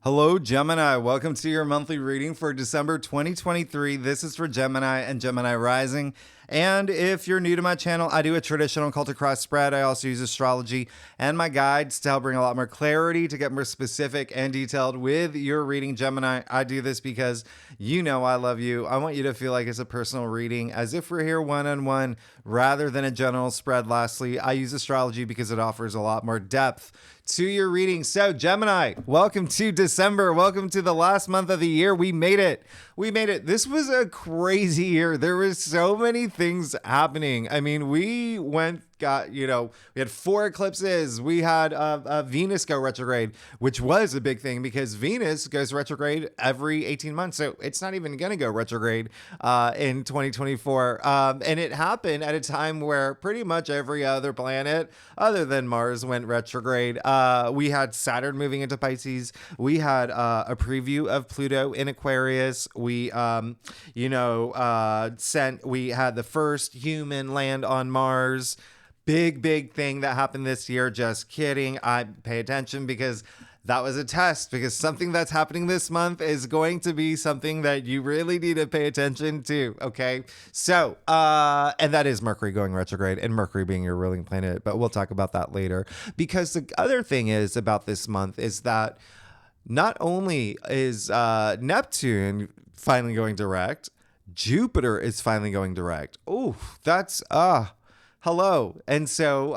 Hello, Gemini. Welcome to your monthly reading for December 2023. This is for Gemini and Gemini Rising. And if you're new to my channel, I do a traditional cultic cross spread. I also use astrology and my guides to help bring a lot more clarity, to get more specific and detailed with your reading, Gemini. I do this because you know I love you. I want you to feel like it's a personal reading, as if we're here one-on-one rather than a general spread. Lastly, I use astrology because it offers a lot more depth to your reading. So Gemini, welcome to December. Welcome to the last month of the year. We made it. We made it. This was a crazy year. There was so many things happening. I mean, we had 4 eclipses. We had Venus go retrograde, which was a big thing because Venus goes retrograde every 18 months. So it's not even going to go retrograde in 2024. And it happened at a time where pretty much every other planet other than Mars went retrograde. We had Saturn moving into Pisces. We had a preview of Pluto in Aquarius. We had the first human land on Mars. Big thing that happened this year. Just kidding. I pay attention because that was a test, because something that's happening this month is going to be something that you really need to pay attention to. Okay. So, and that is Mercury going retrograde, and Mercury being your ruling planet, but we'll talk about that later. Because the other thing is about this month is that not only is Neptune finally going direct, Jupiter is finally going direct. Oh, that's hello. And so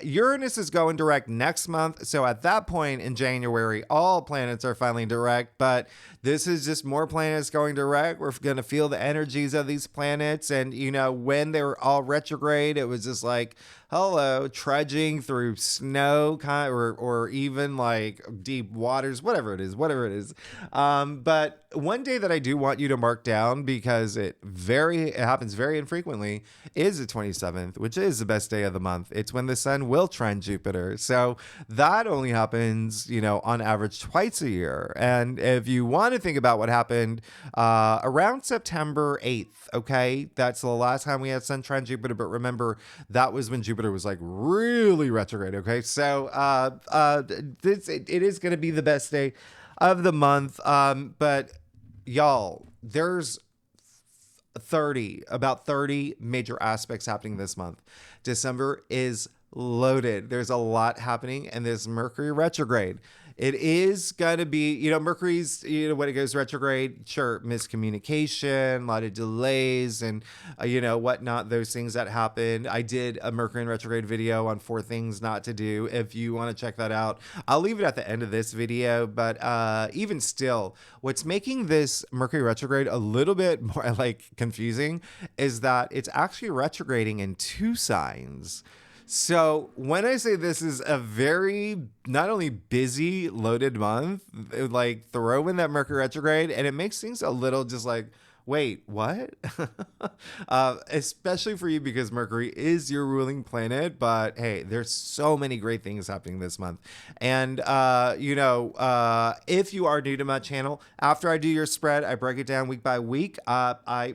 Uranus is going direct next month. So at that point in January, all planets are finally direct, but this is just more planets going direct. We're going to feel the energies of these planets. And, when they were all retrograde, it was just like, hello, trudging through snow or even like deep waters, whatever it is. But one day that I do want you to mark down, because it happens very infrequently, is the 27th, which is the best day of the month. It's when the sun will trine Jupiter. So that only happens, on average twice a year. And if you want to think about what happened around September 8th, okay, that's the last time we had sun trine Jupiter. But remember, that was when Jupiter was like really retrograde. Okay, so it is going to be the best day of the month. But y'all, there's about 30 major aspects happening this month. December is loaded. There's a lot happening, and there's Mercury retrograde. It is going to be, Mercury's, when it goes retrograde, sure, miscommunication, a lot of delays and, whatnot, those things that happen. I did a Mercury in retrograde video on 4 things not to do. If you want to check that out, I'll leave it at the end of this video. But even still, what's making this Mercury retrograde a little bit more confusing is that it's actually retrograding in 2 signs. So when I say this is a very not only busy, loaded month, throw in that Mercury retrograde, and it makes things a little just like, wait, what? Especially for you, because Mercury is your ruling planet. But hey, there's so many great things happening this month. And, if you are new to my channel, after I do your spread, I break it down week by week. I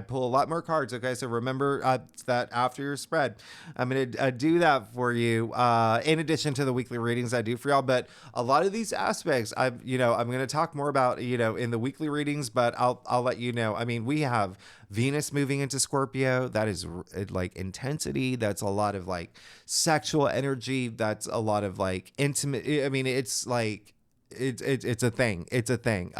pull a lot more cards. Okay. So remember that after your spread, I'm going to do that for you. In addition to the weekly readings I do for y'all. But a lot of these aspects, I'm going to talk more about, in the weekly readings, but I'll let you know. I mean, we have Venus moving into Scorpio. That is intensity. That's a lot of sexual energy. That's a lot of intimate. I mean, it's it's a thing. It's a thing.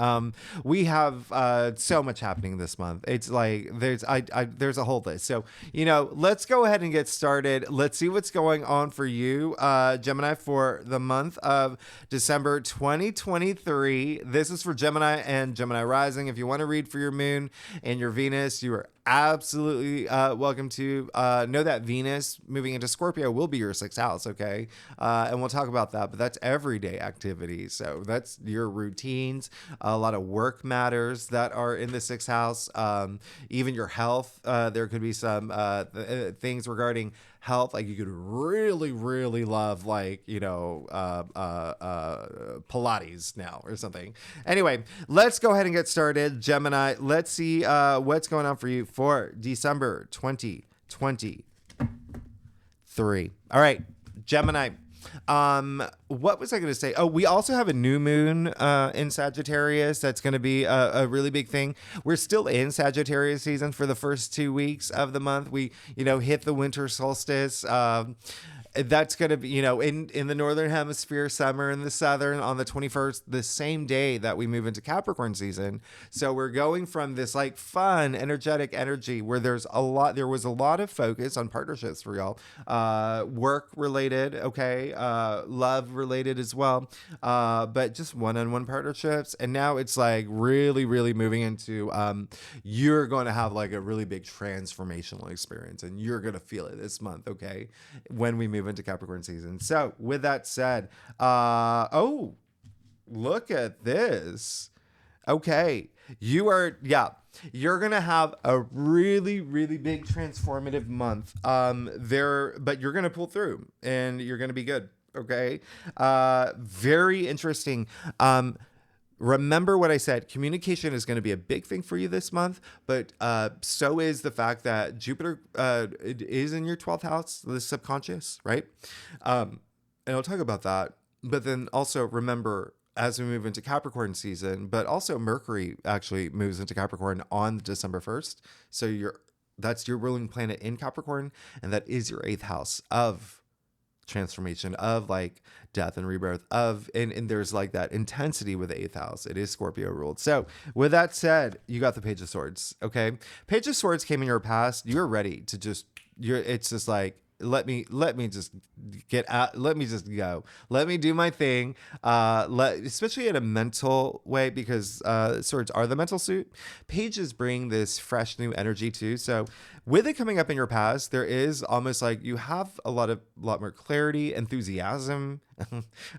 We have so much happening this month. It's there's a whole list. So let's go ahead and get started. Let's see what's going on for you, Gemini, for the month of December 2023. This is for Gemini and Gemini Rising. If you want to read for your moon and your Venus, you are absolutely welcome to know that Venus moving into Scorpio will be your 6th house. Okay. And we'll talk about that, but that's everyday activity. So that's your routines, a lot of work matters that are in the 6th house, even your health. There could be some things regarding health, you could really love Pilates now or something. Anyway, let's go ahead and get started, Gemini. Let's see what's going on for you for December 2023. All right, Gemini. What was I going to say? Oh, we also have a new moon in Sagittarius. That's going to be a really big thing. We're still in Sagittarius season for the first 2 weeks of the month. We, hit the winter solstice. That's going to be, in the northern hemisphere, summer in the southern on the 21st, the same day that we move into Capricorn season. So we're going from this like fun, energetic energy where there was a lot of focus on partnerships for y'all, work related, okay, love related as well, but just one-on-one partnerships. And now it's like really, really moving into, you're going to have like a really big transformational experience, and you're going to feel it this month, okay, when we move into Capricorn season. So with that said, oh, look at this. Okay. You're going to have a really, really big transformative month. But you're going to pull through and you're going to be good. Okay. Very interesting. Remember what I said, communication is going to be a big thing for you this month, but so is the fact that Jupiter is in your 12th house, the subconscious, right? And I'll talk about that. But then also remember, as we move into Capricorn season, but also Mercury actually moves into Capricorn on December 1st. So that's your ruling planet in Capricorn, and that is your 8th house of transformation, of like death and rebirth, and there's like that intensity with the 8th house. It is Scorpio ruled. So with that said, you got the Page of Swords. Okay, Page of Swords came in your past. You're ready to it's just like, let me just get out. Let me just go. Let me do my thing. Especially in a mental way, because swords are the mental suit. Pages bring this fresh new energy too. So with it coming up in your past, there is almost like you have a lot more clarity, enthusiasm. I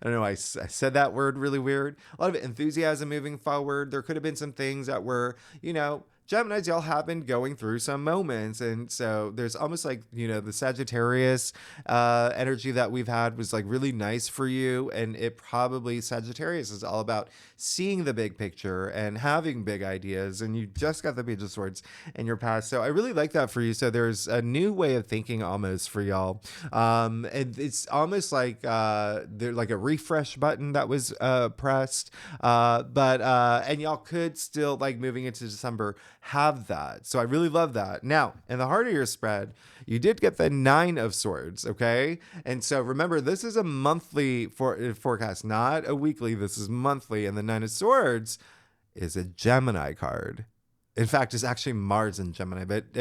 don't know. I said that word really weird. A lot of enthusiasm moving forward. There could have been some things that were, Geminis, y'all have been going through some moments. And so there's almost like, the Sagittarius energy that we've had was like really nice for you. And Sagittarius is all about seeing the big picture and having big ideas. And you just got the Page of Swords in your past. So I really like that for you. So there's a new way of thinking almost for y'all. And it's almost like there's like a refresh button that was pressed. And y'all could still, like, moving into December, have that. So I really love that. Now, in the heart of your spread, you did get the 9 of Swords, okay? And so remember, this is a monthly forecast, not a weekly. This is monthly. And the 9 of Swords is a Gemini card. In fact, it's actually Mars in Gemini. But,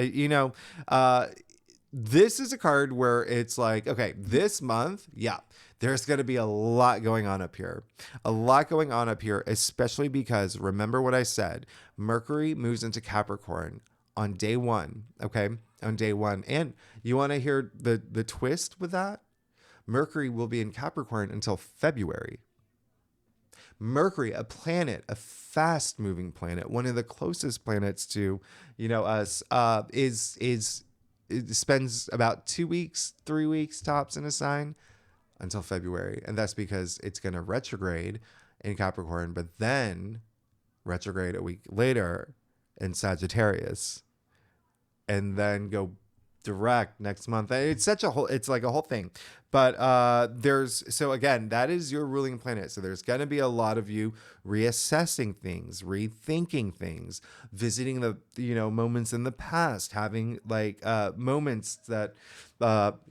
this is a card where it's like, okay, this month, there's going to be a lot going on up here. A lot going on up here, especially because, remember what I said, Mercury moves into Capricorn on day 1, okay? On day 1. And you want to hear the twist with that? Mercury will be in Capricorn until February. Mercury, a planet, a fast-moving planet, one of the closest planets to, us, it spends about 2 weeks, 3 weeks tops in a sign until February. And that's because it's going to retrograde in Capricorn, but then retrograde a week later in Sagittarius, and then go direct next month. It's like a whole thing. But so again, that is your ruling planet. So there's going to be a lot of you reassessing things, rethinking things, visiting the, moments in the past, having like moments that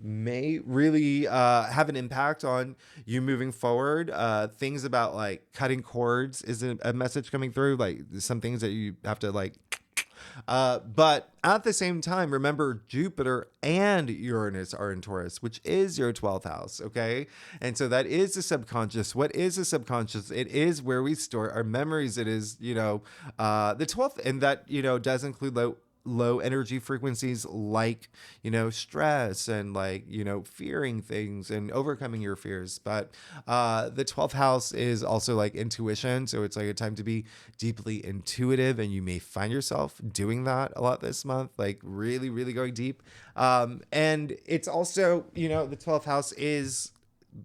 may really have an impact on you moving forward. Things about like cutting cords is a message coming through, like some things that you have to like. But at the same time, remember, Jupiter and Uranus are in Taurus, which is your 12th house. Okay. And so that is the subconscious. What is the subconscious? It is where we store our memories. It is, the 12th, and that, does include low energy frequencies like, stress and like, fearing things and overcoming your fears. But the 12th house is also like intuition. So it's like a time to be deeply intuitive, and you may find yourself doing that a lot this month, like really, really going deep. And it's also, the 12th house is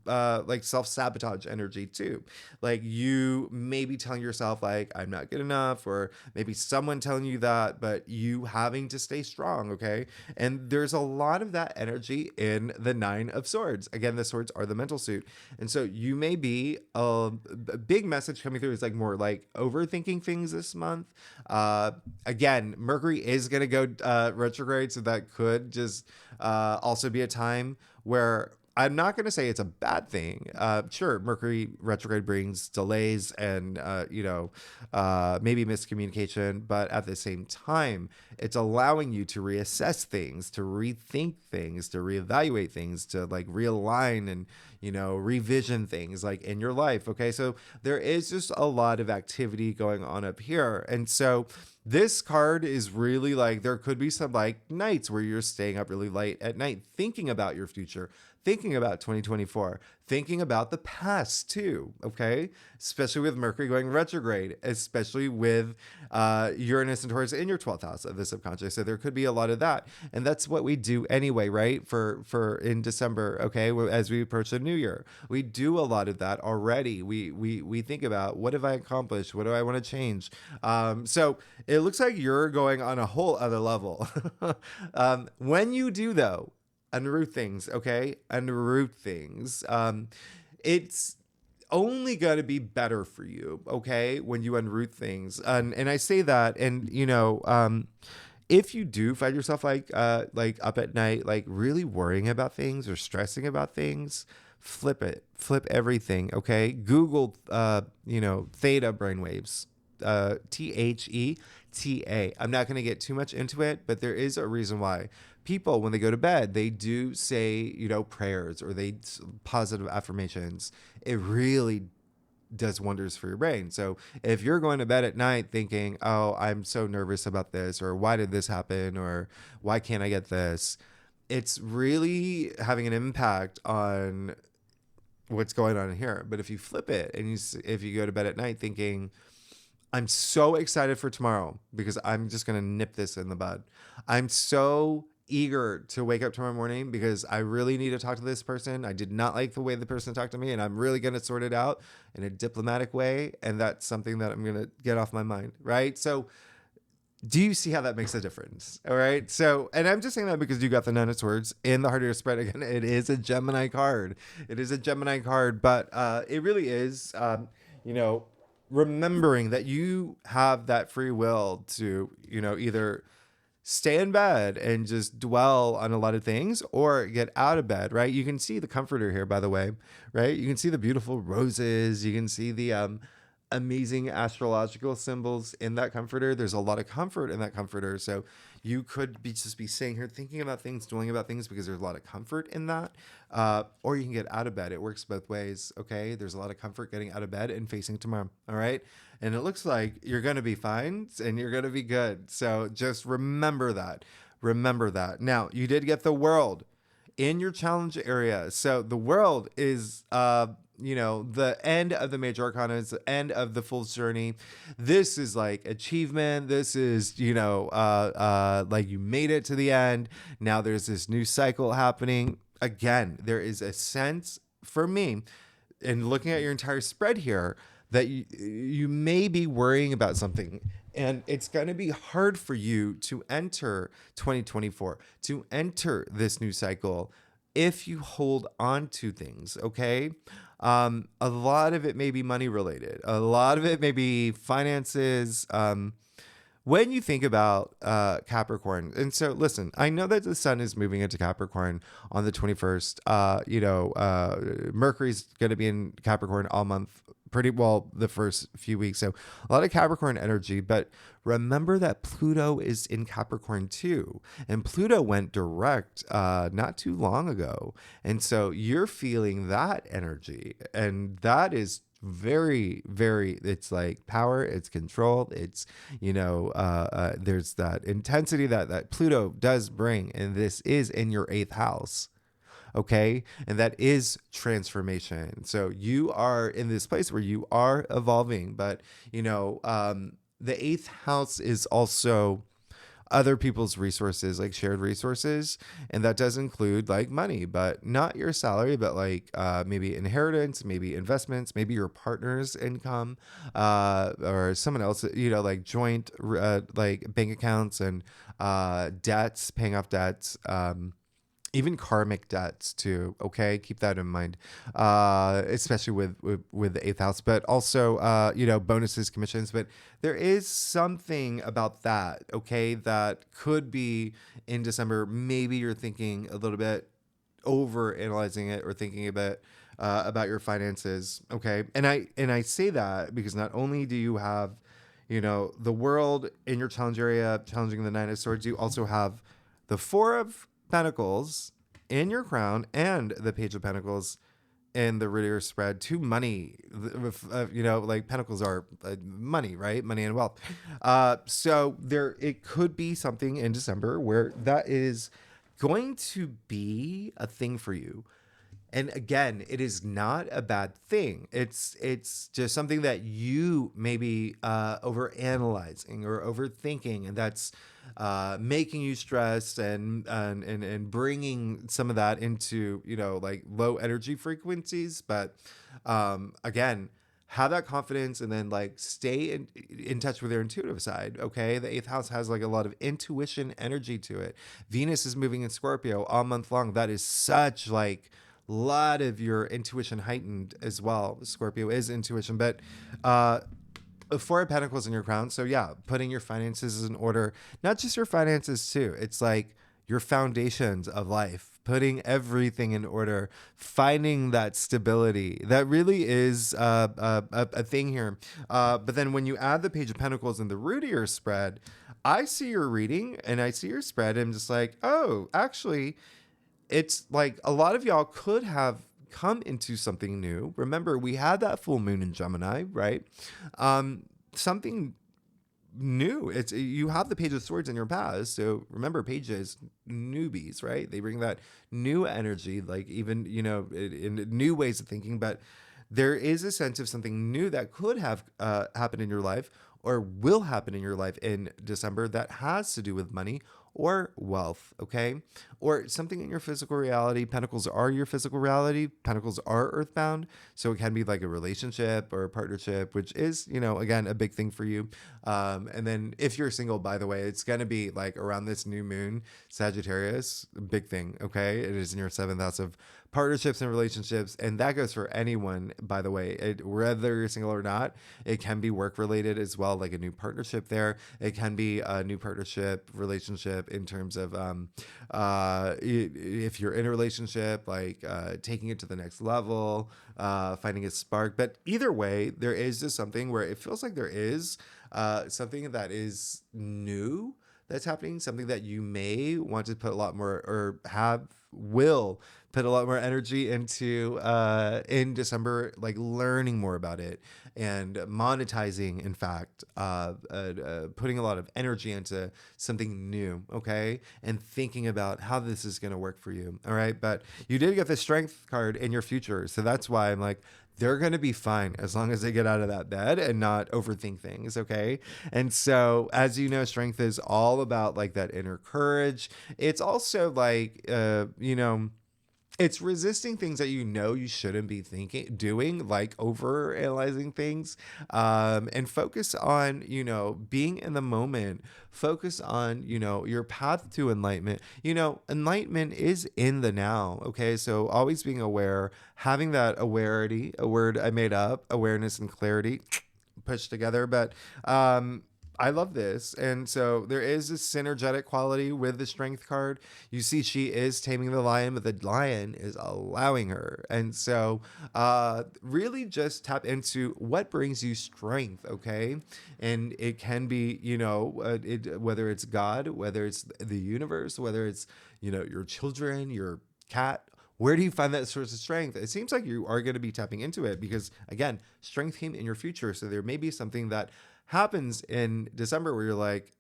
like self-sabotage energy too. Like you may be telling yourself like, I'm not good enough, or maybe someone telling you that, but you having to stay strong. Okay. And there's a lot of that energy in the Nine of Swords. Again, the swords are the mental suit. And so you may be a big message coming through is like more like overthinking things this month. Again, Mercury is going to go retrograde. So that could just also be a time where I'm not going to say it's a bad thing. Sure, Mercury retrograde brings delays and, maybe miscommunication, but at the same time, it's allowing you to reassess things, to rethink things, to reevaluate things, to like realign and, revision things like in your life. Okay. So there is just a lot of activity going on up here. And so this card is really like, there could be some like nights where you're staying up really late at night, thinking about your future, thinking about 2024, thinking about the past too, okay? Especially with Mercury going retrograde, especially with Uranus and Taurus in your 12th house of the subconscious. So there could be a lot of that. And that's what we do anyway, right? For in December, okay? As we approach the new year, we do a lot of that already. We think about, what have I accomplished? What do I want to change? So it looks like you're going on a whole other level. When you do though, unroot things, okay? Unroot things. It's only going to be better for you, okay? When you unroot things. And I say that, and if you do find yourself like up at night, like really worrying about things or stressing about things, flip it, flip everything, okay? Google, theta brainwaves. THETA. I'm not going to get too much into it, but there is a reason why people, when they go to bed, they do say, prayers or they positive affirmations. It really does wonders for your brain. So if you're going to bed at night thinking, oh, I'm so nervous about this, or why did this happen, or why can't I get this? It's really having an impact on what's going on in here. But if you flip it and if you go to bed at night thinking, I'm so excited for tomorrow because I'm just going to nip this in the bud. I'm so eager to wake up tomorrow morning because I really need to talk to this person. I did not like the way the person talked to me, and I'm really going to sort it out in a diplomatic way. And that's something that I'm going to get off my mind, right? So do you see how that makes a difference? All right. So, and I'm just saying that because you got the Nine of Swords in the heart of your spread. Again, it is a Gemini card. It is a Gemini card, but it really is, remembering that you have that free will to, either stay in bed and just dwell on a lot of things or get out of bed, right? You can see the comforter here, by the way, right? You can see the beautiful roses. You can see the amazing astrological symbols in that comforter. There's a lot of comfort in that comforter. So you could just be sitting here thinking about things, dwelling about things because there's a lot of comfort in that. Or you can get out of bed. It works both ways. Okay. There's a lot of comfort getting out of bed and facing tomorrow. All right. And it looks like you're going to be fine and you're going to be good. So just remember that. Remember that. Now, you did get the World in your challenge area. So the World is, the end of the major arcana, is the end of the Fool's Journey. This is like achievement. This is, like you made it to the end. Now there's this new cycle happening. Again, there is a sense for me in looking at your entire spread here that you may be worrying about something, and it's going to be hard for you to enter 2024, to enter this new cycle if you hold on to things, okay? A lot of it may be money related. A lot of it may be finances. When you think about Capricorn, and so listen, I know that the sun is moving into Capricorn on the 21st. Mercury's going to be in Capricorn all month, pretty well the first few weeks. So a lot of Capricorn energy, but remember that Pluto is in Capricorn too. And Pluto went direct not too long ago. And so you're feeling that energy. And that is very, very, it's like power, it's control, it's, there's that intensity that Pluto does bring. And this is in your 8th house. Okay. And that is transformation. So you are in this place where you are evolving, but the 8th house is also other people's resources, like shared resources. And that does include like money, but not your salary, but like maybe inheritance, maybe investments, maybe your partner's income, or someone else, like joint like bank accounts and debts, paying off debts. Even karmic debts too. Okay, keep that in mind, especially with the eighth house, but also bonuses, commissions. But there is something about that. Okay, that could be in December. Maybe you're thinking a little bit over analyzing it or thinking a bit about your finances. Okay, and I say that because not only do you have the world in your challenge area challenging the Nine of Swords, you also have the Four of Pentacles in your crown and the Page of Pentacles in the root of your spread to money. Like Pentacles are money, right? Money and wealth. So it could be something in December where that is going to be a thing for you. And again, it is not a bad thing. It's just something that you may be over analyzing or overthinking, and that's making you stressed and bringing some of that into like low energy frequencies. But again, have that confidence and then like stay in touch with your intuitive side. Okay, the eighth house has like a lot of intuition energy to it. Venus is moving in Scorpio all month long. That is such like lot of your intuition heightened as well. Scorpio is intuition, but Four of Pentacles in your crown. So yeah, putting your finances in order, not just your finances too. It's like your foundations of life, putting everything in order, finding that stability. That really is a thing here. But then when you add the Page of Pentacles in the root of your spread, I see your reading and I see your spread. And I'm just like, oh, actually, it's like a lot of y'all could have come into something new. Remember, we had that full moon in Gemini, right? Something new. It's you have the Page of Swords in your past. So remember, pages, newbies, right? They bring that new energy, like even, in new ways of thinking. But there is a sense of something new that could have happened in your life or will happen in your life in December that has to do with money or wealth, okay? Or something in your physical reality. Pentacles are your physical reality. Pentacles are earthbound. So it can be like a relationship or a partnership, which is, again, a big thing for you. And then if you're single, by the way, it's going to be like around this new moon, Sagittarius, big thing, okay? It is in your seventh house of partnerships and relationships. And that goes for anyone, by the way, whether you're single or not. It can be work related as well, like a new partnership there. It can be a new partnership relationship in terms of if you're in a relationship, like taking it to the next level, finding a spark. But either way, there is just something where it feels like there is something that is new that's happening, something that you may want to put a lot more or will put a lot more energy into in December, like learning more about it and monetizing, in fact, putting a lot of energy into something new, okay? And thinking about how this is going to work for you, all right? But you did get the Strength card in your future. So that's why I'm like, they're going to be fine as long as they get out of that bed and not overthink things, okay? And so, as you know, Strength is all about like that inner courage. It's also like, it's resisting things that you shouldn't be doing, like over analyzing things, and focus on, being in the moment, focus on, your path to enlightenment. Enlightenment is in the now. Okay. So always being aware, having that awareness, a word I made up, awareness and clarity pushed together. But, I love this. And so there is this synergetic quality with the Strength card. You see, she is taming the lion, but the lion is allowing her. And so really just tap into what brings you strength, okay? And it can be, whether it's God, whether it's the universe, whether it's, your children, your cat. Where do you find that source of strength? It seems like you are going to be tapping into it because, again, strength came in your future. So there may be something that happens in December where you're like,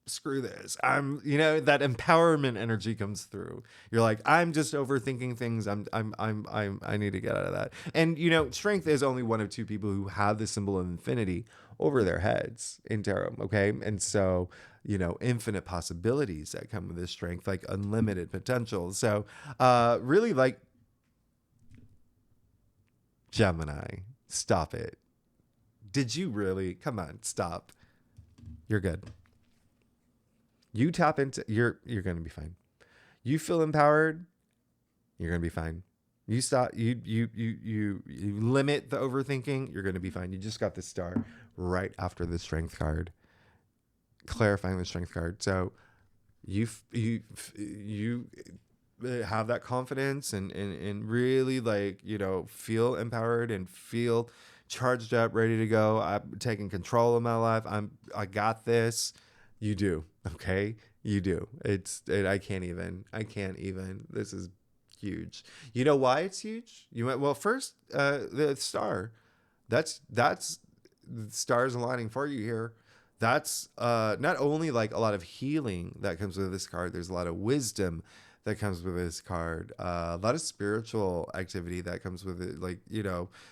screw this. That empowerment energy comes through. You're like, I'm just overthinking things. I need to get out of that. And, strength is only one of two people who have the symbol of infinity over their heads in tarot. Okay. And so, infinite possibilities that come with this strength, like unlimited potential. So, really, like, Gemini, stop it. Did you really? Come on, stop. You're good. You tap into, you're going to be fine. You feel empowered, you're going to be fine. You stop, you limit the overthinking, you're going to be fine. You just got the star right after the strength card, clarifying the strength card. So you have that confidence and really, like, feel empowered and feel charged up, ready to go. I'm taking control of my life. I got this. You do. Okay. You do. I can't even. This is huge. You know why it's huge? You went, well, first, the star, that's the stars aligning for you here. That's not only like a lot of healing that comes with this card. There's a lot of wisdom that comes with this card. A lot of spiritual activity that comes with it, like,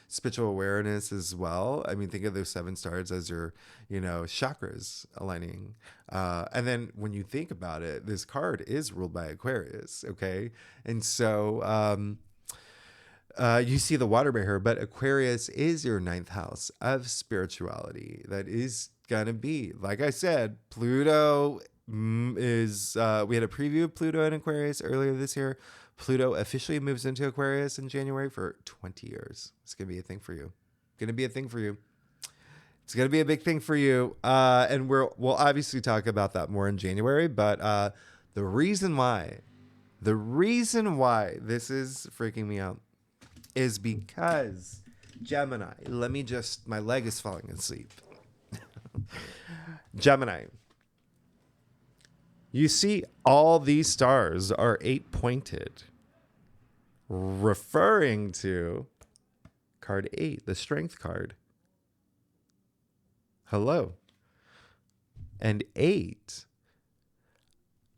spiritual awareness as well. I mean, think of those 7 stars as your, chakras aligning. And then when you think about it, this card is ruled by Aquarius. Okay. And so, you see the water bearer, but Aquarius is your 9th house of spirituality. That is going to be, like I said, Pluto is, we had a preview of Pluto in Aquarius earlier this year. Pluto officially moves into Aquarius in January for 20 years. It's going to be a thing for you. It's going to be a big thing for you. And we'll obviously talk about that more in January, but the reason why this is freaking me out is because Gemini, my leg is falling asleep. Gemini, you see all these stars are 8-pointed, referring to card 8, the strength card. Hello. And 8,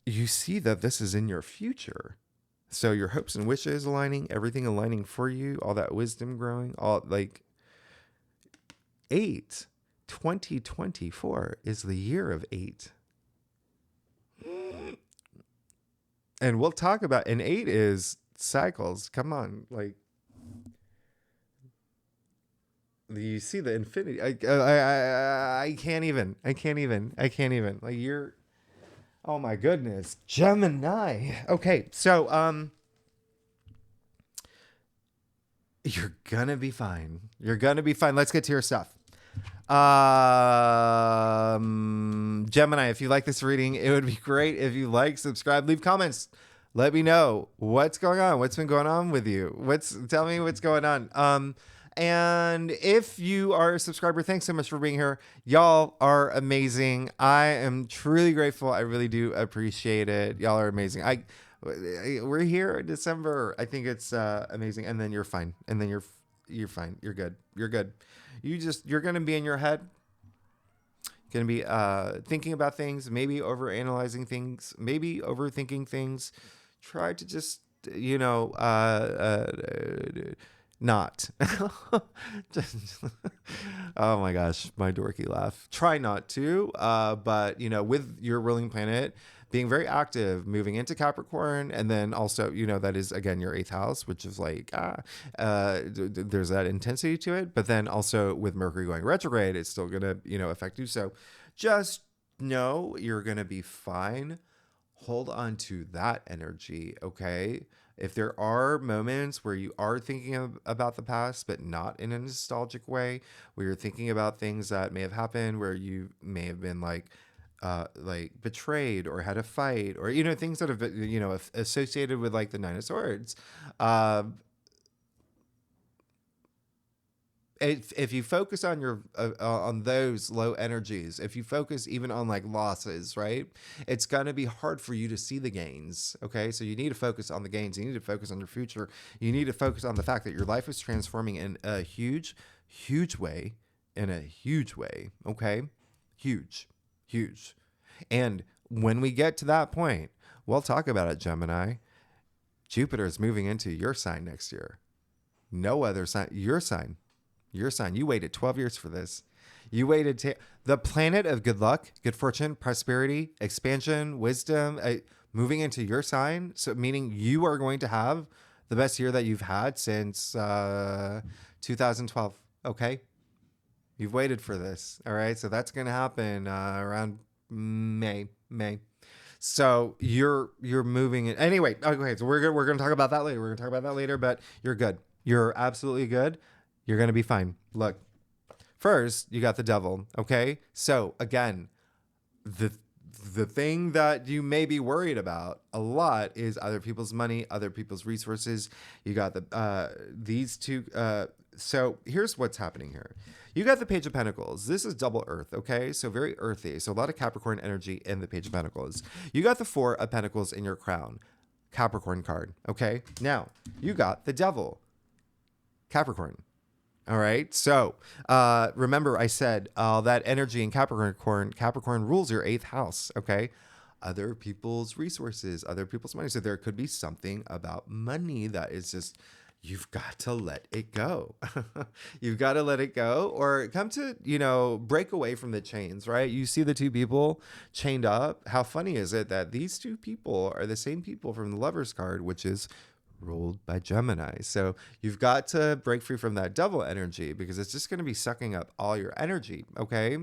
you see that this is in your future. So your hopes and wishes aligning, everything aligning for you, all that wisdom growing, all like 8, 2024 is the year of 8. And we'll talk about, and 8 is cycles. Come on. Like, you see the infinity. I can't even. Like, oh my goodness. Gemini. Okay. So, you're gonna be fine. Let's get to your stuff. Gemini, if you like this reading, it would be great if you like, subscribe, leave comments. Let me know what's going on. What's been going on with you? Tell me what's going on. And if you are a subscriber, thanks so much for being here. Y'all are amazing. I am truly grateful. I really do appreciate it. Y'all are amazing. We're here in December. I think it's amazing. And then you're fine. And then you're fine. You're good. You're going to be in your head, going to be thinking about things, maybe overanalyzing things, maybe overthinking things. Try to just, not. Oh my gosh, my dorky laugh. Try not to, but, with your ruling planet being very active, moving into Capricorn, and then also, that is, again, your 8th house, which is like, there's that intensity to it. But then also with Mercury going retrograde, it's still going to, affect you. So just know you're going to be fine. Hold on to that energy, okay? If there are moments where you are thinking about the past, but not in a nostalgic way, where you're thinking about things that may have happened, where you may have been like betrayed or had a fight, or things that have been associated with like the 9 of Swords. If you focus on your on those low energies, if you focus even on like losses, right, it's gonna be hard for you to see the gains. Okay, so you need to focus on the gains. You need to focus on your future. You need to focus on the fact that your life is transforming in a huge way. Okay, huge. And when we get to that point, we'll talk about it, Gemini. Jupiter is moving into your sign next year. No other sign. Your sign. Your sign. You waited 12 years for this. You waited the planet of good luck, good fortune, prosperity, expansion, wisdom, moving into your sign. So meaning you are going to have the best year that you've had since 2012. Okay. You've waited for this. All right. So that's going to happen around May. So you're moving it anyway. Okay. So we're going to talk about that later. But you're good. You're absolutely good. You're going to be fine. Look, first, you got the devil, okay? So, again, the thing that you may be worried about a lot is other people's money, other people's resources. You got these two. So, here's what's happening here. You got the Page of Pentacles. This is double earth, okay? So, very earthy. So, a lot of Capricorn energy in the Page of Pentacles. You got the Four of Pentacles in your crown. Capricorn card, okay? Now, you got the devil. Capricorn. All right. So remember, I said that energy in Capricorn rules your 8th house. Okay. Other people's resources, other people's money. So there could be something about money that is just, you've got to let it go. You've got to let it go or come to, break away from the chains, right? You see the two people chained up. How funny is it that these two people are the same people from the Lover's card, which is ruled by Gemini. So you've got to break free from that devil energy because it's just going to be sucking up all your energy. Okay.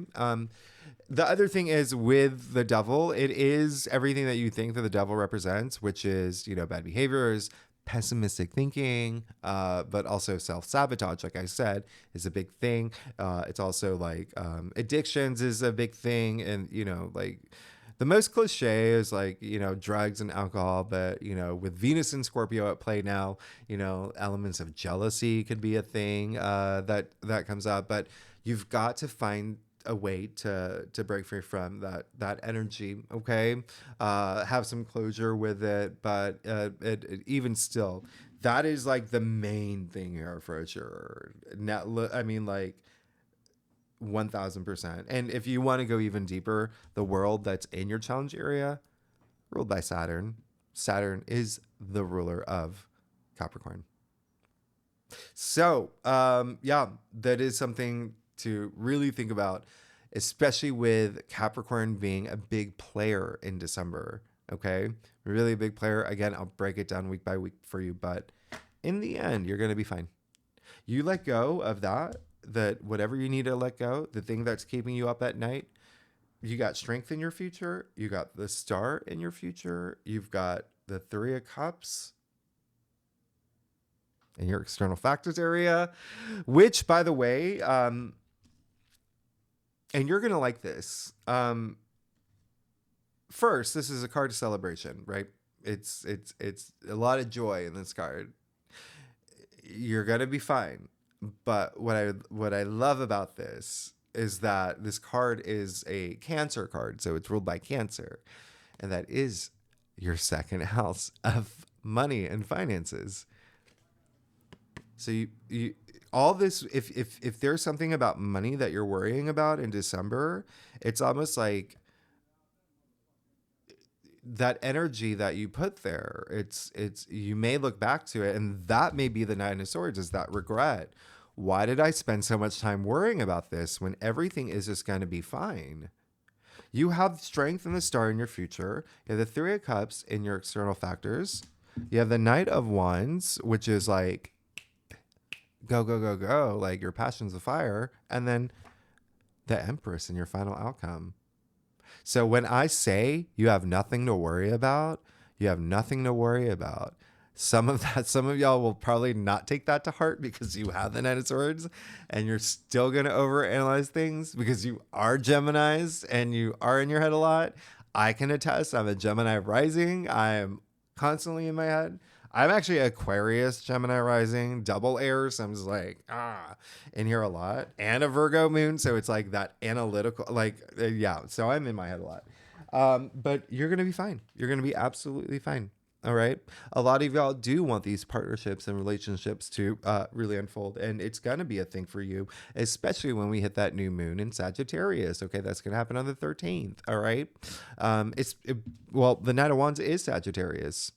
The other thing is with the devil, it is everything that you think that the devil represents, which is, bad behaviors, pessimistic thinking, but also self-sabotage, like I said, is a big thing. It's also like addictions is a big thing. And, like, the most cliche is like, drugs and alcohol, but, with Venus and Scorpio at play now, elements of jealousy could be a thing that comes up. But you've got to find a way to break free from that energy. Okay. Have some closure with it. But even still, that is like the main thing here for sure. Now, I mean, like, 1000%. And if you want to go even deeper, the world that's in your challenge area, ruled by Saturn. Saturn is the ruler of Capricorn. So, that is something to really think about, especially with Capricorn being a big player in December. Okay. Really big player. Again, I'll break it down week by week for you, but in the end, you're going to be fine. You let go of that whatever you need to let go, the thing that's keeping you up at night, you got strength in your future. You got the star in your future. You've got the 3 of Cups in your external factors area, which, by the way, and you're going to like this. First, this is a card of celebration, right? It's a lot of joy in this card. You're going to be fine. But what I love about this is that this card is a Cancer card. So it's ruled by Cancer. And that is your 2nd house of money and finances. So you all this, if there's something about money that you're worrying about in December, it's almost like that energy that you put there, it's you may look back to it, and that may be the 9 of Swords, is that regret. Why did I spend so much time worrying about this when everything is just going to be fine? You have strength in the star in your future. You have the 3 of Cups in your external factors. You have the Knight of Wands, which is like, go, go, go, go. Like your passion's a fire. And then the Empress in your final outcome. So when I say you have nothing to worry about, you have nothing to worry about. Some of y'all will probably not take that to heart because you have the Knight of Swords and you're still going to overanalyze things because you are Geminis and you are in your head a lot. I can attest. I'm a Gemini rising. I am constantly in my head. I'm actually Aquarius, Gemini rising, double air. So I'm just like, in here a lot. And a Virgo moon. So it's like that analytical, so I'm in my head a lot. But you're going to be fine. You're going to be absolutely fine. All right. A lot of y'all do want these partnerships and relationships to really unfold. And it's going to be a thing for you, especially when we hit that new moon in Sagittarius. Okay. That's going to happen on the 13th. All right. Well, the Knight of Wands is Sagittarius.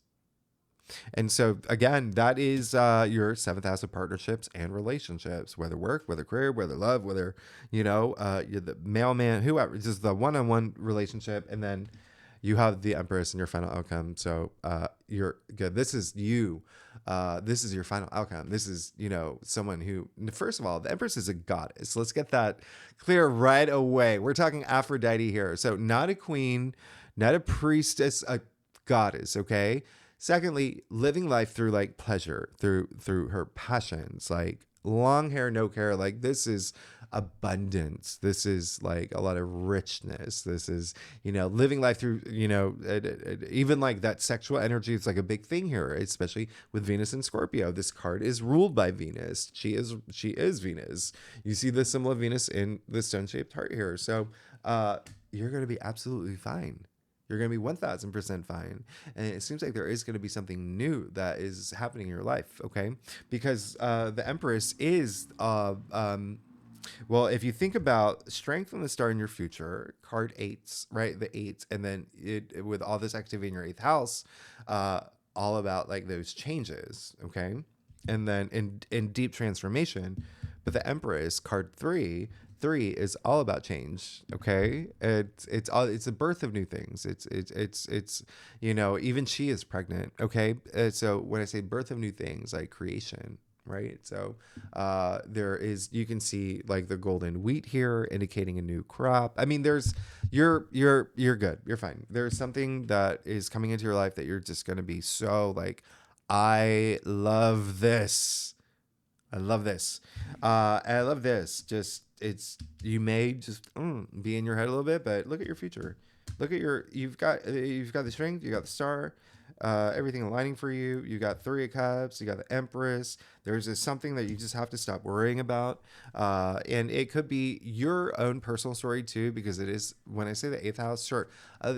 And so, again, that is your seventh house of partnerships and relationships, whether work, whether career, whether love, whether, you're the mailman, whoever, just the one-on-one relationship. And then you have the Empress in your final outcome. So you're good. This is you. This is your final outcome. This is, someone who, first of all, the Empress is a goddess. Let's get that clear right away. We're talking Aphrodite here. So not a queen, not a priestess, a goddess. Okay. Secondly, living life through like pleasure, through her passions, like long hair, no care. Like this is abundance. This is like a lot of richness. This is, living life through, even like that sexual energy is like a big thing here, especially with Venus and Scorpio. This card is ruled by Venus. She is Venus. You see the symbol of Venus in the stone-shaped heart here. So you're going to be absolutely fine. You're going to be 1000% fine. And it seems like there is going to be something new that is happening in your life, okay? Because the Empress is, well, if you think about strength on the star in your future, card eights, right? The eights, and then it with all this activity in your eighth house, all about like those changes, okay? And then in deep transformation, but the Empress, card three is all about change. Okay. It's the birth of new things. It's even she is pregnant. Okay. So when I say birth of new things, like creation, right? So you can see like the golden wheat here indicating a new crop. I mean, you're good. You're fine. There's something that is coming into your life that you're just going to be so like, I love this. I love this. I love this. You may just be in your head a little bit, but look at your future. Look at you've got the strength, you got the star, everything aligning for you. You got Three of Cups, you got the Empress. There's just something that you just have to stop worrying about. And it could be your own personal story too, because it is, when I say the eighth house, sure,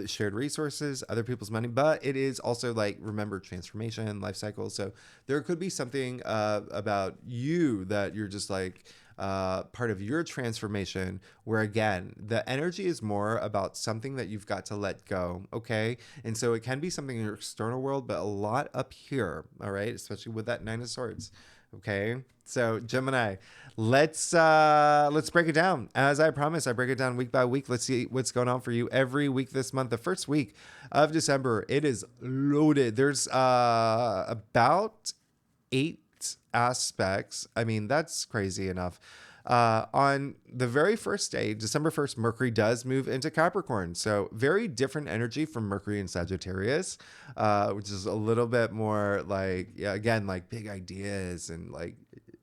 shared resources, other people's money, but it is also like, remember, transformation, life cycles. So there could be something about you that you're just like, part of your transformation, where again the energy is more about something that you've got to let go. Okay. And so it can be something in your external world, but a lot up here. All right. Especially with that Nine of Swords. Okay. So Gemini, let's break it down. As I promised, I break it down week by week. Let's see what's going on for you every week this month. The first week of December, it is loaded. There's about 8 aspects. I mean, that's crazy enough. On the very first day, December 1st, Mercury does move into Capricorn. So very different energy from Mercury in Sagittarius, which is a little bit more like, yeah, again, like big ideas and like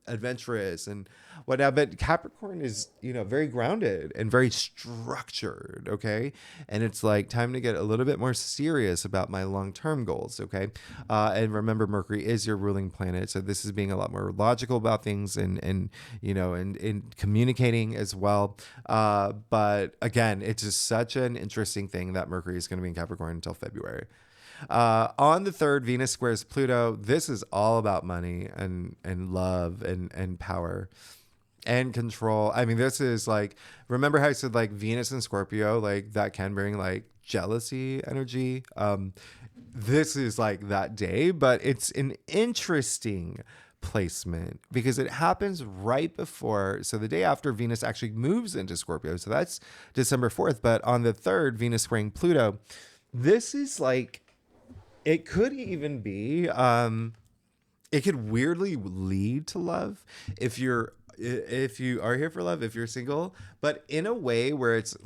adventurous and whatnot. But Capricorn is, very grounded and very structured. Okay. And it's like time to get a little bit more serious about my long-term goals. Okay. And remember, Mercury is your ruling planet. So this is being a lot more logical about things and communicating as well. But again, it's just such an interesting thing that Mercury is going to be in Capricorn until February. On the 3rd, Venus squares Pluto. This is all about money and love and power and control. I mean, this is like, remember how I said like Venus and Scorpio, like that can bring like jealousy energy. This is like that day, but it's an interesting placement because it happens right before, so the day after Venus actually moves into Scorpio. So that's December 4th. But on the 3rd, Venus squaring Pluto. This is like, it could even be, it could weirdly lead to love if you are here for love, if you're single, but in a way where it's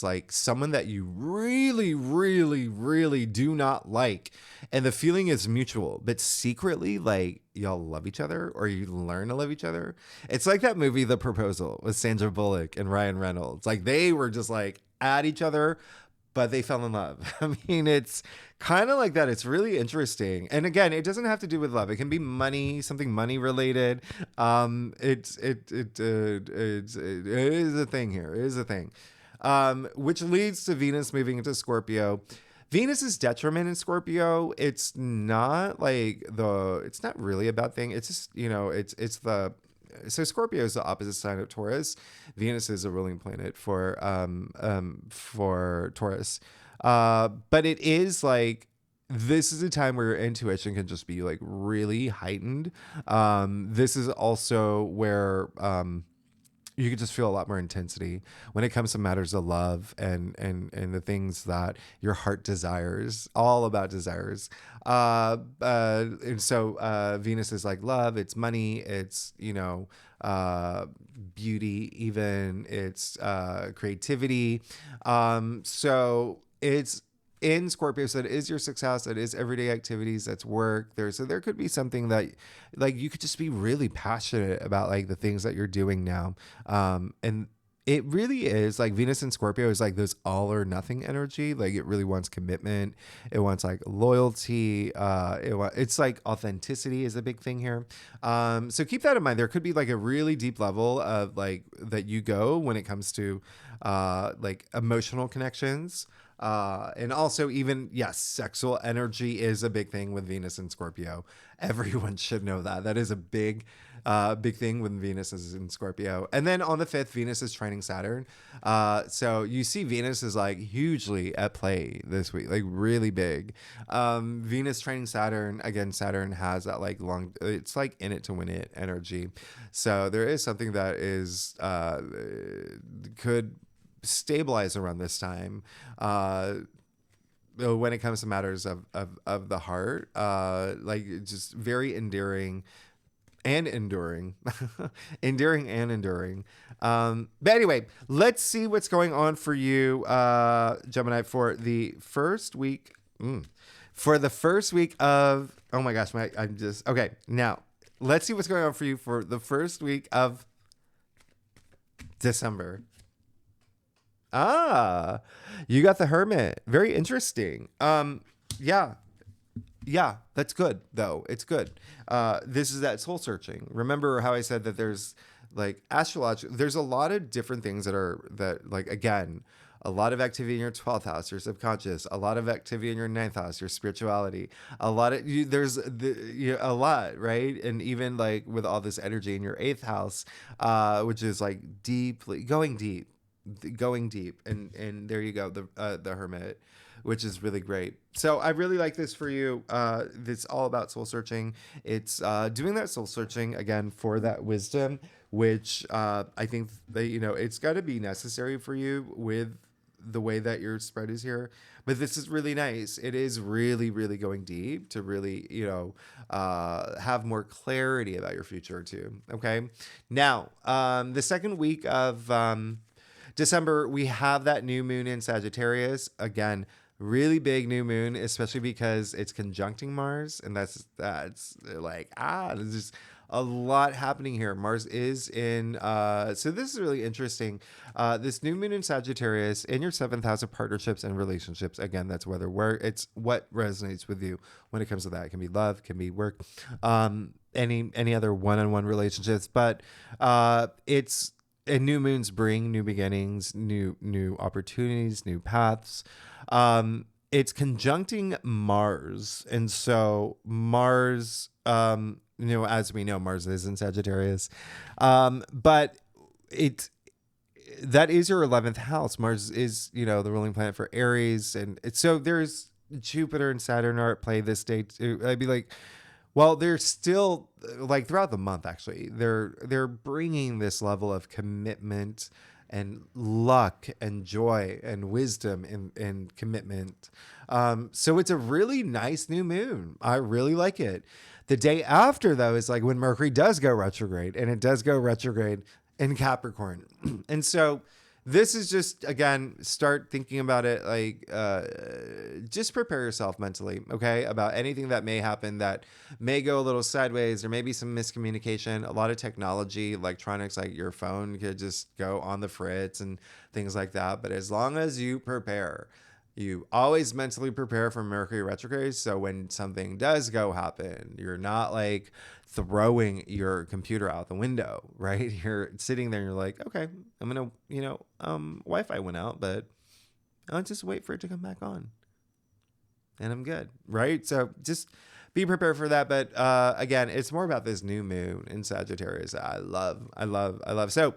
like someone that you really, really, really do not like. And the feeling is mutual, but secretly like y'all love each other or you learn to love each other. It's like that movie, The Proposal, with Sandra Bullock and Ryan Reynolds. Like they were just like at each other, but they fell in love. I mean, it's kind of like that. It's really interesting. And again, it doesn't have to do with love. It can be money, something money related. It is a thing here. It is a thing. Which leads to Venus moving into Scorpio. Venus's detriment in Scorpio, it's not like it's not really a bad thing. It's just, it's the, so Scorpio is the opposite sign of Taurus. Venus is a ruling planet for Taurus. But it is like, this is a time where your intuition can just be like really heightened. This is also where, you can just feel a lot more intensity when it comes to matters of love and the things that your heart desires, all about desires. And so Venus is like love, it's money, it's, beauty, even it's creativity. So it's in Scorpio, so it is your success, it is everyday activities, that's work. So there could be something that like you could just be really passionate about, like the things that you're doing now. And it really is like Venus in Scorpio is like this all or nothing energy. Like it really wants commitment. It wants like loyalty. It's like authenticity is a big thing here. So keep that in mind. There could be like a really deep level of like that you go when it comes to like emotional connections. And also even, yes, sexual energy is a big thing with Venus and Scorpio. Everyone should know that. That is a big thing when Venus is in Scorpio. And then on the 5th, Venus is trining Saturn. So you see Venus is like hugely at play this week, like really big. Venus trining Saturn, again, Saturn has that like it's like in it to win it energy. So there is something that is, could stabilize around this time when it comes to matters of the heart, like just very enduring and enduring endearing and enduring. But anyway, let's see what's going on for you, Gemini, for the first week of, oh my gosh, I'm just okay. Now let's see what's going on for you for the first week of December. Ah, you got the Hermit. Very interesting. Yeah. Yeah, that's good though. It's good. This is that soul searching. Remember how I said that there's like astrology, there's a lot of different things that like, again, a lot of activity in your 12th house, your subconscious, a lot of activity in your 9th house, your spirituality, a lot of a lot, right? And even like with all this energy in your 8th house, which is like going deep, and there you go, the Hermit, which is really great. So I really like this for you. It's all about soul searching. It's doing that soul searching again for that wisdom, which I think that it's got to be necessary for you with the way that your spread is here. But this is really nice. It is really, really going deep to really, have more clarity about your future too. Okay. Now, the second week of December, we have that new moon in Sagittarius. Again, really big new moon, especially because it's conjuncting Mars. And that's like, there's just a lot happening here. Mars is in, so this is really interesting. This new moon in Sagittarius in your 7th house of partnerships and relationships. Again, that's it's what resonates with you when it comes to that. It can be love, can be work, any other one-on-one relationships, but and new moons bring new beginnings, new opportunities, new paths. It's conjuncting Mars. And so Mars, as we know, Mars is in Sagittarius. But that is your 11th house. Mars is, the ruling planet for Aries. And so there's Jupiter and Saturn are at play this day too. I'd be like, well, they're still like throughout the month, actually, they're bringing this level of commitment and luck and joy and wisdom and commitment. So it's a really nice new moon. I really like it. The day after, though, is like when Mercury does go retrograde, and it does go retrograde in Capricorn. And so this is just, again, start thinking about it like, just prepare yourself mentally, okay, about anything that may happen that may go a little sideways. There may be some miscommunication. A lot of technology, electronics, like your phone could just go on the fritz and things like that. But as long as you prepare, you always mentally prepare for Mercury retrograde. So when something does go happen, you're not like throwing your computer out the window, right? You're sitting there and you're like, okay, I'm going to, Wi-Fi went out, but I'll just wait for it to come back on. and I'm good, right? So just be prepared for that. But again, it's more about this new moon in Sagittarius. That I love. So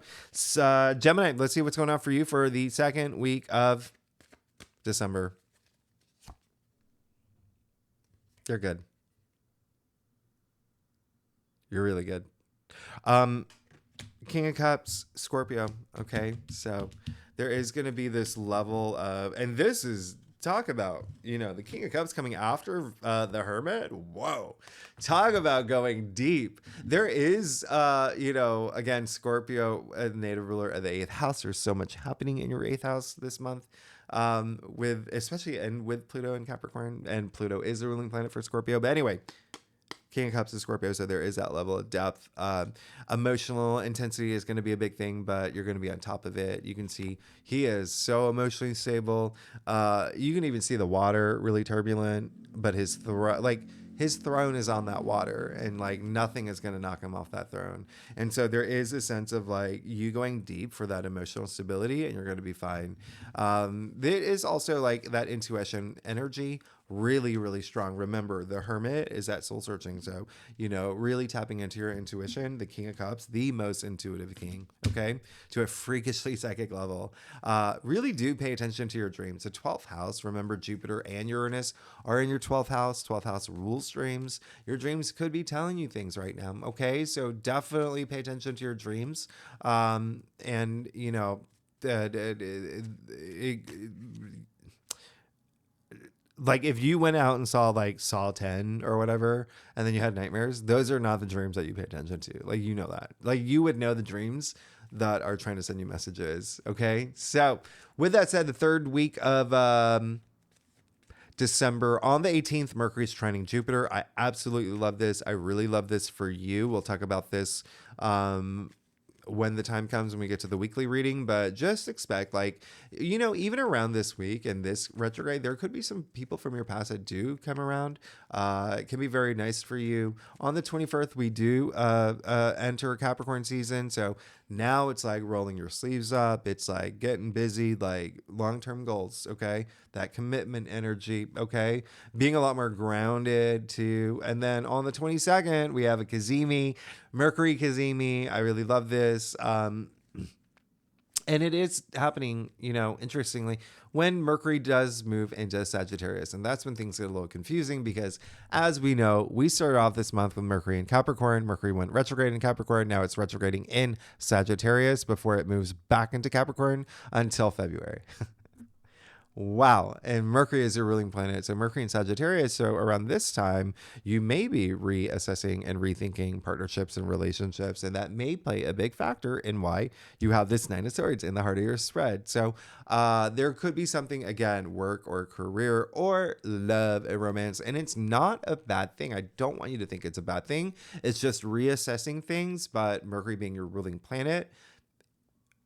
Gemini, let's see what's going on for you for the second week of December. You're good. You're really good. King of Cups, Scorpio. Okay, so there is going to be this level of, and this is talk about, the King of Cups coming after the Hermit. Whoa, talk about going deep. There is, again, Scorpio, a native ruler of the 8th house. There's so much happening in your 8th house this month. With especially and with Pluto and Capricorn, and Pluto is the ruling planet for Scorpio. But anyway, King of Cups is Scorpio, so there is that level of depth. Emotional intensity is going to be a big thing, but you're going to be on top of it. You can see he is so emotionally stable. You can even see the water really turbulent, but his throne is on that water, and like nothing is going to knock him off that throne. And so there is a sense of like you going deep for that emotional stability, and you're going to be fine. It is also like that intuition energy, really, really strong. Remember, the Hermit is that soul searching. So, really tapping into your intuition. The King of Cups, the most intuitive king, okay, to a freakishly psychic level. Really do pay attention to your dreams. The 12th house, remember, Jupiter and Uranus are in your 12th house. 12th house rules dreams. Your dreams could be telling you things right now, okay? So definitely pay attention to your dreams. And, like if you went out and saw like Saw 10 or whatever, and then you had nightmares, those are not the dreams that you pay attention to. Like, that. Like, you would know the dreams that are trying to send you messages. Okay. So with that said, the third week of December, on the 18th, Mercury's trining Jupiter. I absolutely love this. I really love this for you. We'll talk about this when the time comes when we get to the weekly reading, but just expect, like, even around this week and this retrograde, there could be some people from your past that do come around. It can be very nice for you. On the 21st, we do enter Capricorn season. So now it's like rolling your sleeves up. It's like getting busy, like long-term goals. Okay. That commitment energy. Okay. Being a lot more grounded too. And then on the 22nd, we have a Cazimi, Mercury Cazimi. I really love this. And it is happening, interestingly, when Mercury does move into Sagittarius. And that's when things get a little confusing because, as we know, we started off this month with Mercury in Capricorn. Mercury went retrograde in Capricorn. Now it's retrograding in Sagittarius before it moves back into Capricorn until February. Wow. And Mercury is your ruling planet. So Mercury in Sagittarius. So around this time, you may be reassessing and rethinking partnerships and relationships. And that may play a big factor in why you have this 9 of Swords in the heart of your spread. So there could be something, again, work or career or love and romance. And it's not a bad thing. I don't want you to think it's a bad thing. It's just reassessing things. But Mercury being your ruling planet,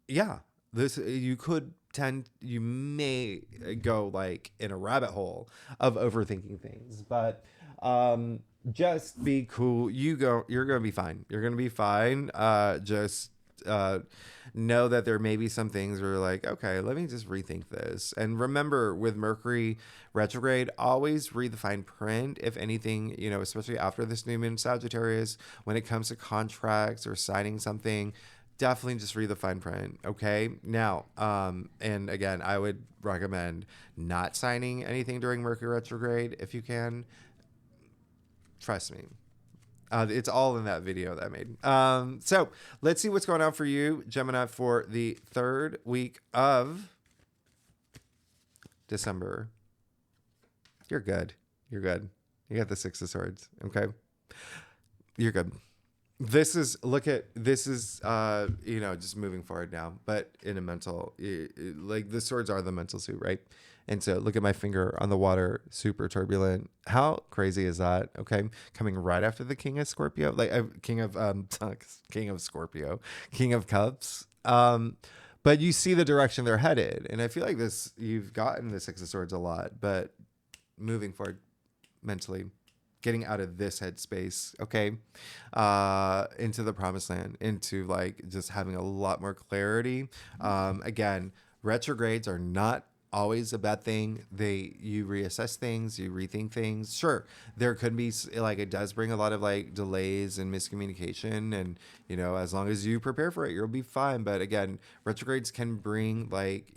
yeah, you may go like in a rabbit hole of overthinking things, but just be cool. You're gonna be fine. You're gonna be fine. Just know that there may be some things where you're like, okay, let me just rethink this. And remember, with Mercury retrograde, always read the fine print. If anything, especially after this new moon Sagittarius, when it comes to contracts or signing something, definitely just read the fine print. Okay. Now, and again, I would recommend not signing anything during Mercury retrograde if you can. Trust me. It's all in that video that I made. So let's see what's going on for you, Gemini, for the third week of December. You're good. You're good. You got the 6 of Swords. Okay. You're good. This is just moving forward now, but in a mental, like the swords are the mental suit, right? And so look at my finger on the water, super turbulent. How crazy is that? Okay. Coming right after the King of Scorpio, like King of Scorpio, King of Cups. But you see the direction they're headed. And I feel like you've gotten the 6 of Swords a lot, but moving forward mentally, getting out of this headspace, okay, into the promised land, into like just having a lot more clarity. Again, retrogrades are not always a bad thing. You reassess things, you rethink things. Sure, there could be like, it does bring a lot of like delays and miscommunication, and as long as you prepare for it, you'll be fine. But again, retrogrades can bring like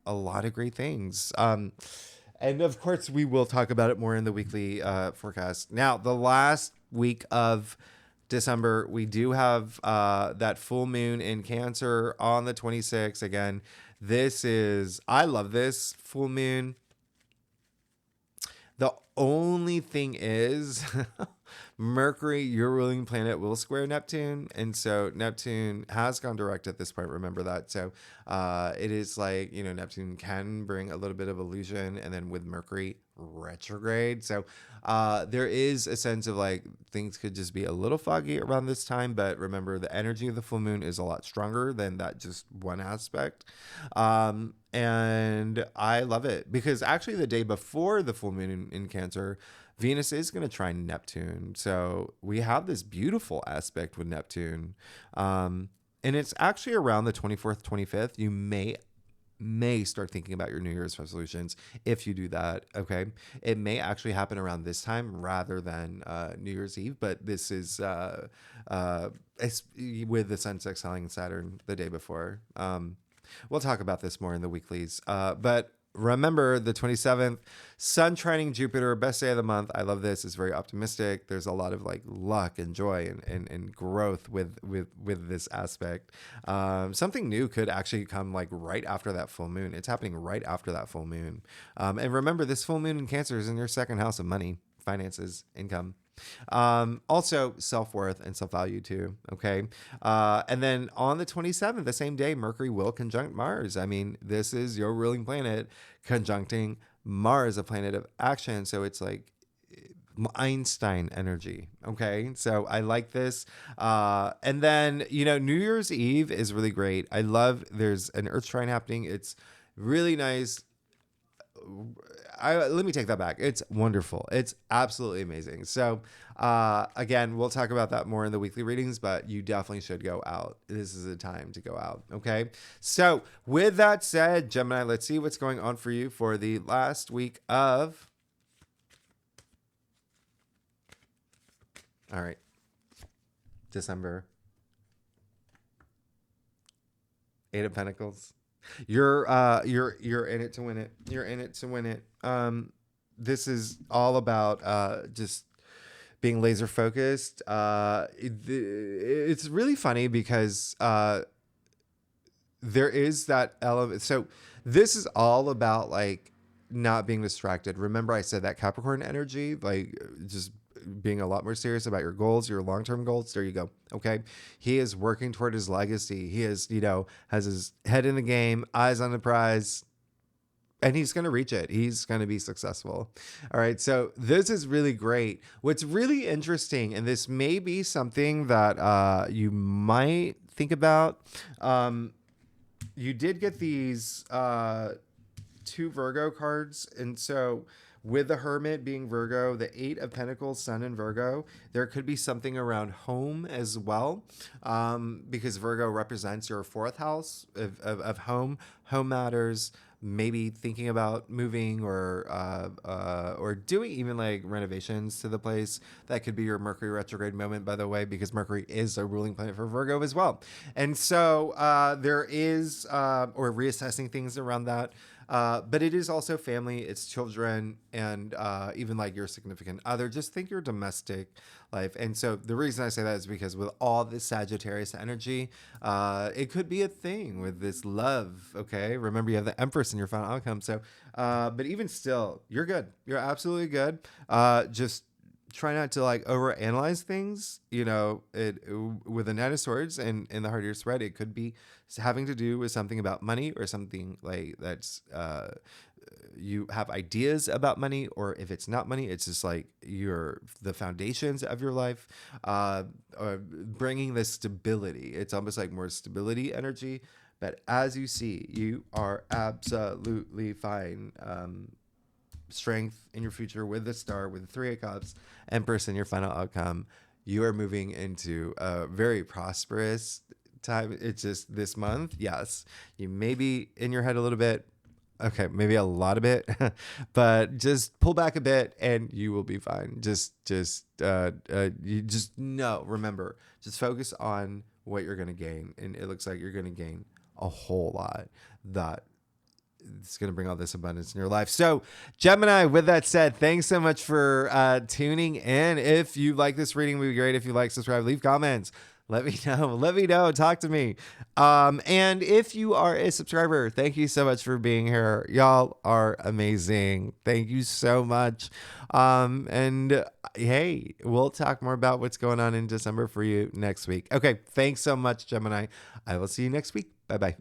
a lot of great things. And of course, we will talk about it more in the weekly forecast. Now, the last week of December, we do have that full moon in Cancer on the 26th. Again, I love this full moon. The only thing is, Mercury, your ruling planet, will square Neptune. And so Neptune has gone direct at this point. Remember that. So it is like, Neptune can bring a little bit of illusion. And then with Mercury retrograde. So there is a sense of like things could just be a little foggy around this time. But remember, the energy of the full moon is a lot stronger than that just one aspect. And I love it because actually the day before the full moon in Cancer, Venus is going to trine Neptune. So we have this beautiful aspect with Neptune. And it's actually around the 24th, 25th. You may start thinking about your New Year's resolutions if you do that. Okay. It may actually happen around this time rather than New Year's Eve, but this is it's with the Sun sextiling Saturn the day before. We'll talk about this more in the weeklies. But remember, the 27th, Sun trining Jupiter, best day of the month. I love this. It's very optimistic. There's a lot of like luck and joy and growth with this aspect. Something new could actually come like right after that full moon. It's happening right after that full moon. And remember, this full moon in Cancer is in your second house of money, finances, income. Also self-worth and self-value too. Okay. And then on the 27th, the same day, Mercury will conjunct Mars. I mean, this is your ruling planet conjuncting Mars, a planet of action. So it's like Einstein energy. Okay. So I like this. And then, New Year's Eve is really great. I love, there's an Earth trine happening. It's really nice. Let me take that back. It's wonderful. It's absolutely amazing. So, again, we'll talk about that more in the weekly readings, but you definitely should go out. This is a time to go out. Okay. So with that said, Gemini, let's see what's going on for you for the last week of. All right. December. 8 of Pentacles. You're in it to win it. You're in it to win it. This is all about just being laser focused. It's really funny because there is that element. So this is all about like not being distracted. Remember, I said that Capricorn energy, like just being a lot more serious about your goals, your long-term goals. There you go. Okay. He is working toward his legacy. He is, has his head in the game, eyes on the prize, and he's going to reach it. He's going to be successful. All right. So this is really great. What's really interesting, and this may be something that you might think about. You did get these 2 Virgo cards. And so with the Hermit being Virgo, the 8 of Pentacles, Sun in Virgo, there could be something around home as well, because Virgo represents your 4th house of home matters, maybe thinking about moving or doing even like renovations to the place. That could be your Mercury retrograde moment, by the way, because Mercury is a ruling planet for Virgo as well. And so there is, or reassessing things around that. But it is also family, it's children, and even like your significant other. Just think your domestic life. And so the reason I say that is because with all this Sagittarius energy, it could be a thing with this love. Okay. Remember, you have the Empress in your final outcome. So, but even still, you're good. You're absolutely good. Just try not to like overanalyze things. With the Knight of Swords and in the heart of your spread, it could be having to do with something about money or something like that's you have ideas about money, or if it's not money, it's just like the foundations of your life, or bringing this stability. It's almost like more stability energy. But as you see, you are absolutely fine. Strength in your future with the Star, with the 3 of Cups, Empress in your final outcome. You are moving into a very prosperous time. It's just this month. Yes, you may be in your head a little bit. Okay, maybe a lot of it, but just pull back a bit and you will be fine. You just know, remember, just focus on what you're going to gain. And it looks like you're going to gain a whole lot that it's going to bring all this abundance in your life. So Gemini, with that said, thanks so much for tuning in. If you like this reading, it would be great. If you like, subscribe, leave comments. Let me know. Talk to me. And if you are a subscriber, thank you so much for being here. Y'all are amazing. Thank you so much. And hey, we'll talk more about what's going on in December for you next week. Okay. Thanks so much, Gemini. I will see you next week. Bye-bye.